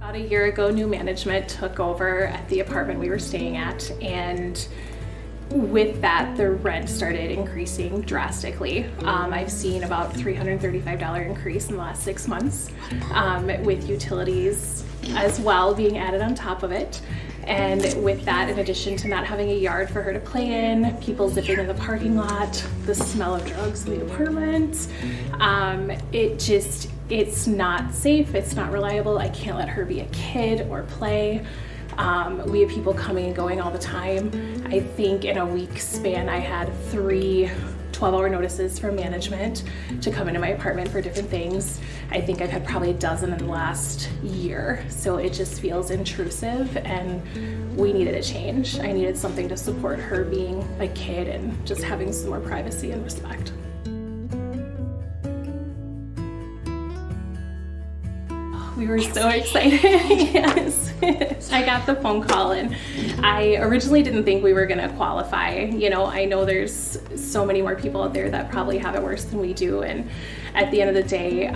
About a year ago, new management took over at the apartment we were staying at, and with that, the rent started increasing drastically. I've seen about $335 increase in the last 6 months, with utilities as well being added on top of it. And with that, in addition to not having a yard for her to play in, people zipping in the parking lot, the smell of drugs in the apartment, it's not safe, it's not reliable. I can't let her be a kid or play. We have people coming and going all the time. I think in a week span, I had 3 12-hour notices from management to come into my apartment for different things. I think I've had probably a dozen in the last year. So it just feels intrusive, and we needed a change. I needed something to support her being a kid and just having some more privacy and respect. We were so excited. Yes. I got the phone call, and I originally didn't think we were going to qualify. You know, I know there's so many more people out there that probably have it worse than we do, and at the end of the day,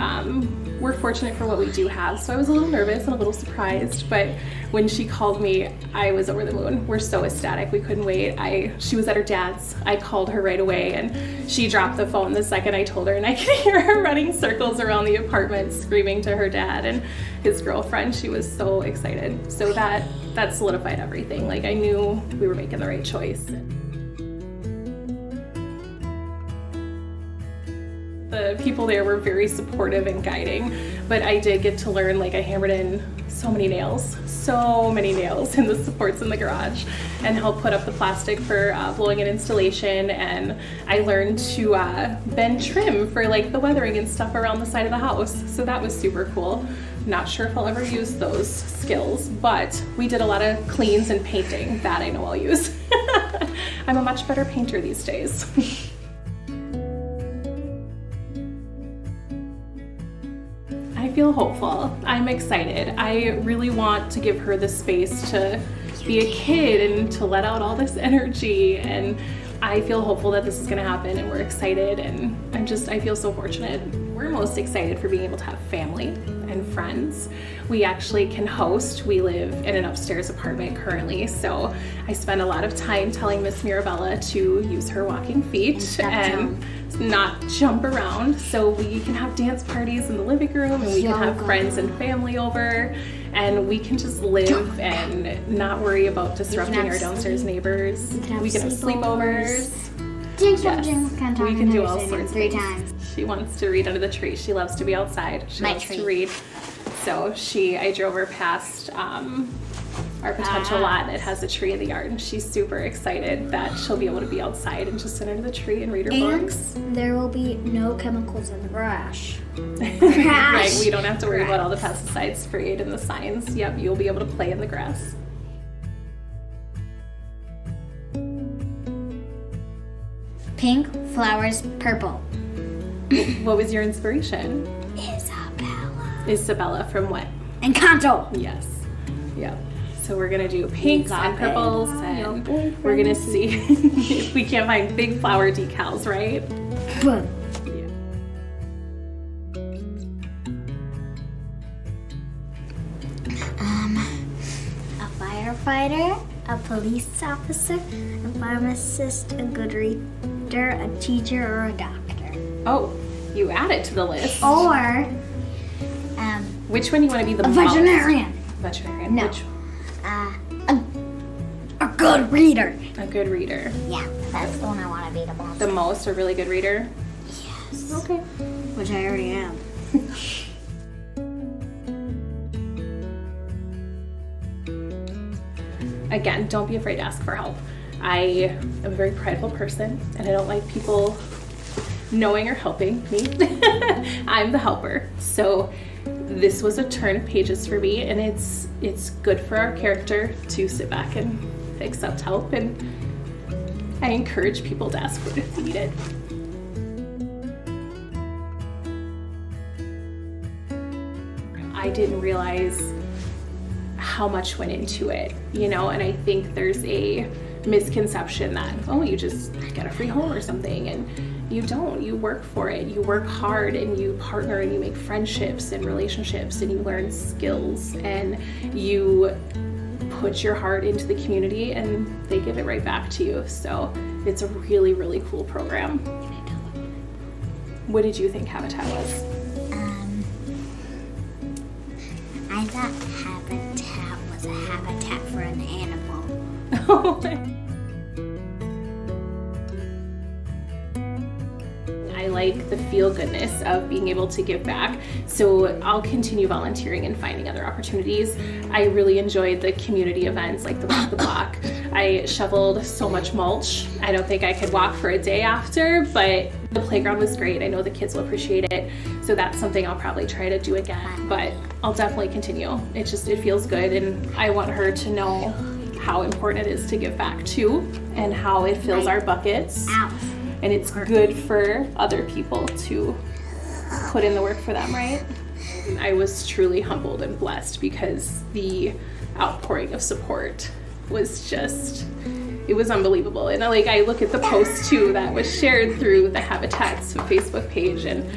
we're fortunate for what we do have. So I was a little nervous and a little surprised, but when she called me, I was over the moon. We're so ecstatic. We couldn't wait. She was at her dad's. I called her right away, and she dropped the phone the second I told her, and I could hear her running circles around the apartment screaming to her dad and his girlfriend. She was so excited. So that solidified everything. Like, I knew we were making the right choice. The people there were very supportive and guiding, but I did get to learn, like, I hammered in so many nails in the supports in the garage and helped put up the plastic for blowing and installation, and I learned to bend trim for like the weathering and stuff around the side of the house. So that was super cool. Not sure if I'll ever use those skills, but we did a lot of cleans and painting. That I know I'll use. I'm a much better painter these days. I feel hopeful. I'm excited. I really want to give her the space to be a kid and to let out all this energy, and I feel hopeful that this is going to happen, and we're excited, and I feel so fortunate. We're most excited for being able to have family and friends. We actually can host. We live in an upstairs apartment currently, so I spend a lot of time telling Miss Mirabella to use her walking feet and not jump around, so we can have dance parties in the living room, and we can have friends and family over, and we can just live and not worry about disrupting our downstairs neighbors. We can have sleepovers. Yes. We can do all sorts of 3 things. times. She wants to read under the tree. She loves to be outside. She loves to read. So I drove her past our potential lot that has a tree in the yard, and she's super excited that she'll be able to be outside and just sit under the tree and read her books. There will be no chemicals in the garage. Right, we don't have to worry about all the pesticides sprayed and the signs. Yep, you'll be able to play in the grass. Pink, flowers, purple. What was your inspiration? Isabella from what? Encanto. Yes. Yep. So we're gonna do pinks and purples, and we're gonna see if we can't find big flower decals, right? Boom. A firefighter, a police officer, a pharmacist, a good reader, a teacher, or a doctor. Oh, you add it to the list. Or which one do you want to be the a most? veterinarian. Veterinarian. No. Which? A good reader. A good reader. Yeah, that's the one I want to be the most. The most, a really good reader? Yes. Okay. Which I already am. Again, don't be afraid to ask for help. I am a very prideful person, and I don't like people knowing or helping me. I'm the helper. So this was a turn of pages for me, and it's good for our character to sit back and accept help, and I encourage people to ask for it if they need it. I didn't realize how much went into it, and I think there's a misconception that, oh, you just get a free home or something, and You don't. You work for it. You work hard and you partner and you make friendships and relationships and you learn skills and you put your heart into the community and they give it right back to you. So it's a really, really cool program. What did you think Habitat was? I thought Habitat was a habitat for an animal. I like the feel-goodness of being able to give back, so I'll continue volunteering and finding other opportunities. I really enjoyed the community events like the Walk the Block. I shoveled so much mulch. I don't think I could walk for a day after, but the playground was great. I know the kids will appreciate it, so that's something I'll probably try to do again, but I'll definitely continue. It feels good, and I want her to know how important it is to give back too, and how it fills our buckets. And it's good for other people to put in the work for them, right? I was truly humbled and blessed because the outpouring of support was it was unbelievable. And I look at the post too that was shared through the Habitat's Facebook page, and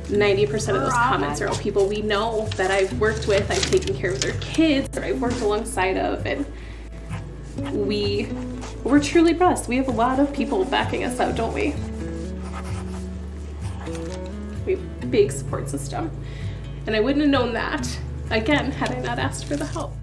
90% of those comments are all people we know that I've worked with, I've taken care of their kids, or I've worked alongside of, and we're truly blessed. We have a lot of people backing us out, don't we? We have a big support system. And I wouldn't have known that, again, had I not asked for the help.